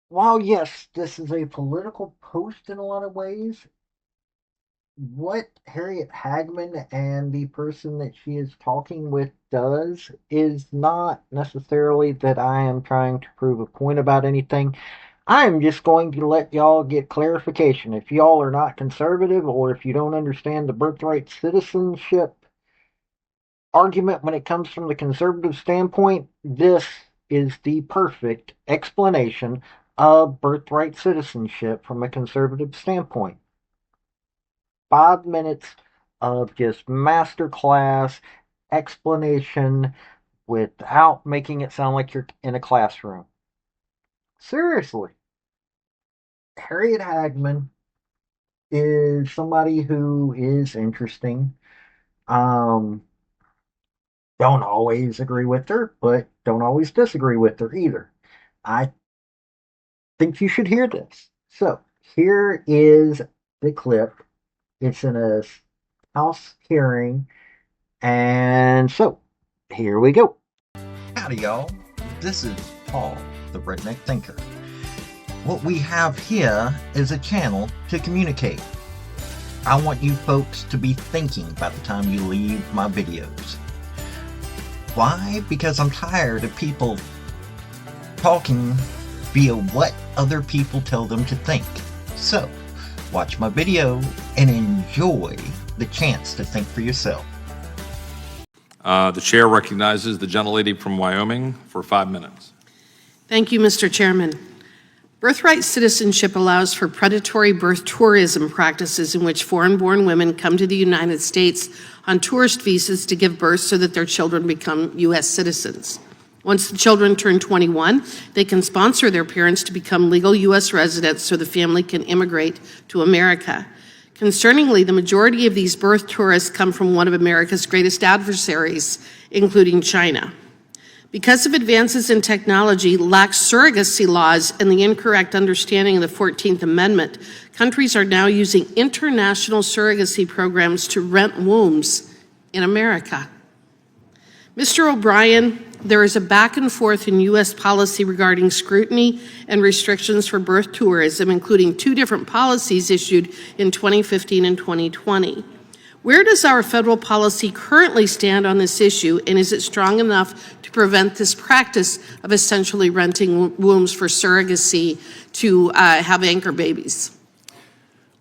While yes, this is a political post in a lot of ways, what Harriet Hageman and the person that she is talking with does is not necessarily that I am trying to prove a point about anything. I'm just going to let y'all get clarification. If y'all are not conservative or if you don't understand the birthright citizenship argument when it comes from the conservative standpoint, this is the perfect explanation of birthright citizenship from a conservative standpoint. 5 minutes of just masterclass explanation without making it sound like you're in a classroom. Seriously, Harriet Hagman is somebody who is interesting. Um, don't always agree with her, but don't always disagree with her either. I think you should hear this. So, here is the clip. It's in a House hearing, and so here we go. Howdy, y'all. This is Paul, the Redneck Thinker. What we have here is a channel to communicate. I want you folks to be thinking by the time you leave my videos. Why? Because I'm tired of people talking via what other people tell them to think. So, watch my video and enjoy the chance to think for yourself. The chair recognizes the gentlelady from Wyoming for 5 minutes. Thank you, Mr. Chairman. Birthright citizenship allows for predatory birth tourism practices in which foreign-born women come to the United States on tourist visas to give birth so that their children become U.S. citizens. Once the children turn 21, they can sponsor their parents to become legal U.S. residents so the family can immigrate to America. Concerningly, the majority of these birth tourists come from one of America's greatest adversaries, including China. Because of advances in technology, lax surrogacy laws, and the incorrect understanding of the 14th Amendment, countries are now using international surrogacy programs to rent wombs in America. Mr. O'Brien, there is a back and forth in U.S. policy regarding scrutiny and restrictions for birth tourism, including 2 different policies issued in 2015 and 2020. Where does our federal policy currently stand on this issue, and is it strong enough to prevent this practice of essentially renting wombs for surrogacy to have anchor babies?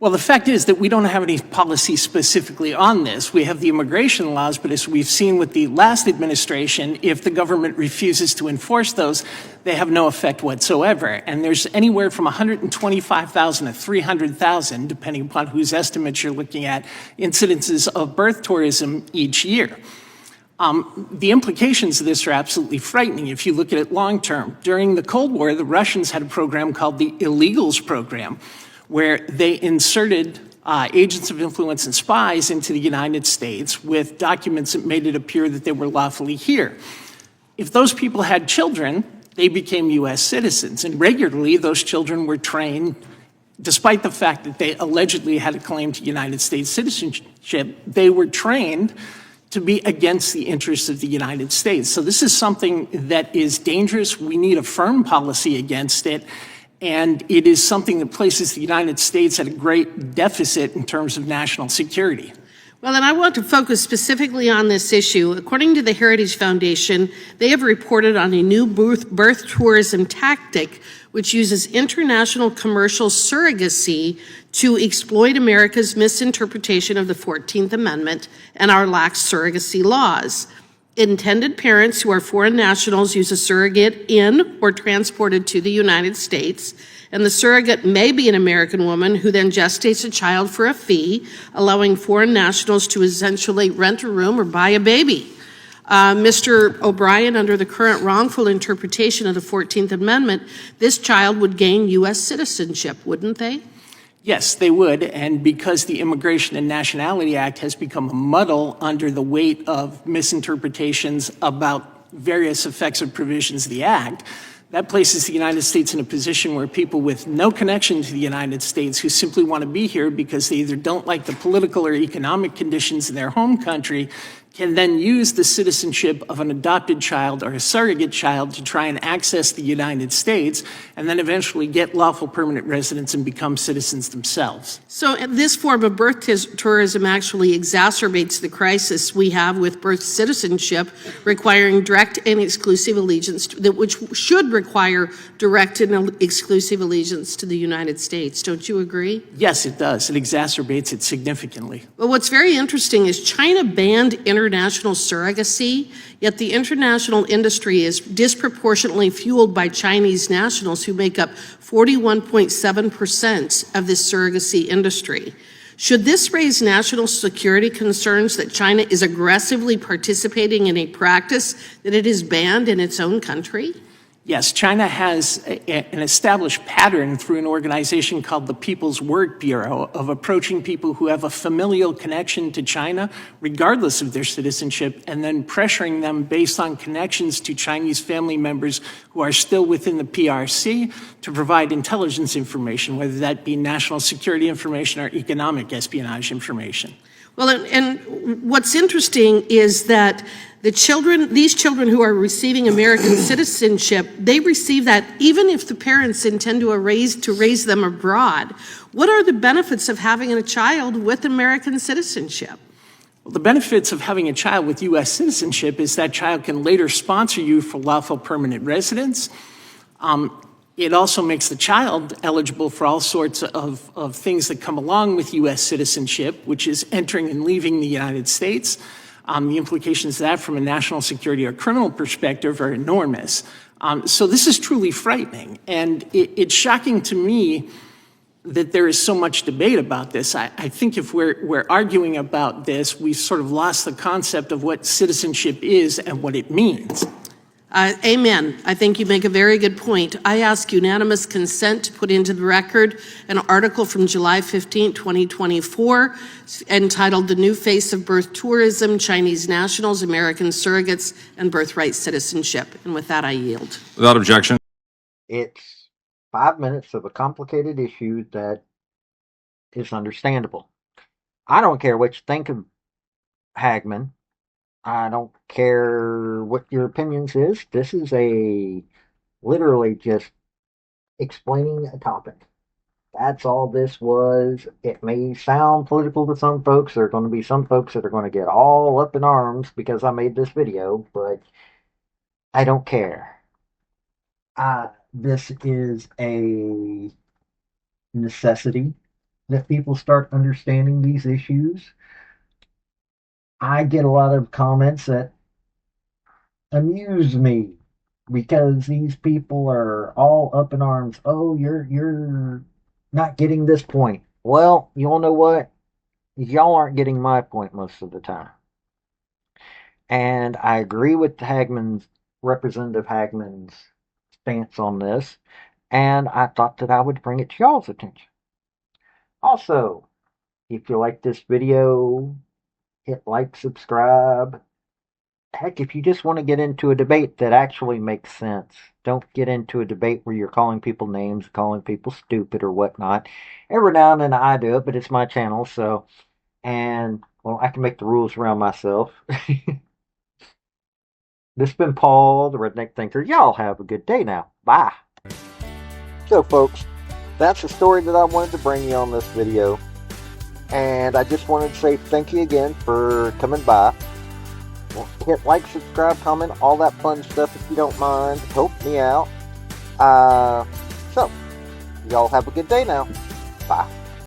Well, the fact is that we don't have any policy specifically on this. We have the immigration laws, but as we've seen with the last administration, if the government refuses to enforce those, they have no effect whatsoever. And there's anywhere from 125,000 to 300,000, depending upon whose estimates you're looking at, incidences of birth tourism each year. The implications of this are absolutely frightening if you look at it long term. During the Cold War, the Russians had a program called the Illegals Program, where they inserted agents of influence and spies into the United States with documents that made it appear that they were lawfully here. If those people had children, they became U.S. citizens, and regularly those children were trained, despite the fact that they allegedly had a claim to United States citizenship, they were trained to be against the interests of the United States. So this is something that is dangerous. We need a firm policy against it. And it is something that places the United States at a great deficit in terms of national security. Well, and I want to focus specifically on this issue. According to the Heritage Foundation, they have reported on a new birth tourism tactic which uses international commercial surrogacy to exploit America's misinterpretation of the 14th Amendment and our lax surrogacy laws. Intended parents who are foreign nationals use a surrogate in or transported to the United States, and the surrogate may be an American woman who then gestates a child for a fee, allowing foreign nationals to essentially rent a room or buy a baby. Mr. O'Brien, under the current wrongful interpretation of the 14th Amendment, this child would gain U.S. citizenship, wouldn't they? Yes, they would, and because the Immigration and Nationality Act has become a muddle under the weight of misinterpretations about various effects of provisions of the Act, that places the United States in a position where people with no connection to the United States who simply want to be here because they either don't like the political or economic conditions in their home country can then use the citizenship of an adopted child or a surrogate child to try and access the United States, and then eventually get lawful permanent residence and become citizens themselves. So this form of birth tourism actually exacerbates the crisis we have with birth citizenship, requiring direct and exclusive allegiance, which should require direct and exclusive allegiance to the United States. Don't you agree? Yes, it does. It exacerbates it significantly. Well, what's very interesting is China banned international surrogacy, yet the international industry is disproportionately fueled by Chinese nationals who make up 41.7% of this surrogacy industry. Should this raise national security concerns that China is aggressively participating in a practice that it has banned in its own country? Yes, China has an established pattern through an organization called the People's Work Bureau of approaching people who have a familial connection to China, regardless of their citizenship, and then pressuring them based on connections to Chinese family members who are still within the PRC to provide intelligence information, whether that be national security information or economic espionage information. Well, and what's interesting is that these children who are receiving American citizenship, they receive that even if the parents intend to raise them abroad. What are the benefits of having a child with American citizenship? Well, the benefits of having a child with U.S. citizenship is that child can later sponsor you for lawful permanent residence. It also makes the child eligible for all sorts of things that come along with U.S. citizenship, which is entering and leaving the United States. The implications of that from a national security or criminal perspective are enormous. So this is truly frightening. And it's shocking to me that there is so much debate about this. I think if we're arguing about this, we've sort of lost the concept of what citizenship is and what it means. Amen. I think you make a very good point. I ask unanimous consent to put into the record an article from July 15, 2024, entitled "The New Face of Birth Tourism, Chinese Nationals, American Surrogates, and Birthright Citizenship." And with that, I yield. Without objection. It's 5 minutes of a complicated issue that is understandable. I don't care what you think of Hageman. I don't care what your opinions is. This is literally just explaining a topic. That's all this was. It may sound political to some folks. There are going to be some folks that are going to get all up in arms because I made this video, but I don't care. This is a necessity that people start understanding these issues. I get a lot of comments that amuse me because these people are all up in arms. Oh, you're not getting this point. Well, you all know what? Y'all aren't getting my point most of the time. And I agree with Representative Hageman's stance on this, and I thought that I would bring it to y'all's attention. Also, if you like this video, hit like, subscribe. Heck, if you just want to get into a debate that actually makes sense, don't get into a debate where you're calling people names, calling people stupid or whatnot. Every now and then I do it, but it's my channel, so, and, well, I can make the rules around myself. This has been Paul, the Redneck Thinker. Y'all have a good day now. Bye. So, folks, that's the story that I wanted to bring you on this video. And I just wanted to say thank you again for coming by. Hit like, subscribe, comment, all that fun stuff if you don't mind. Help me out. So, y'all have a good day now. Bye.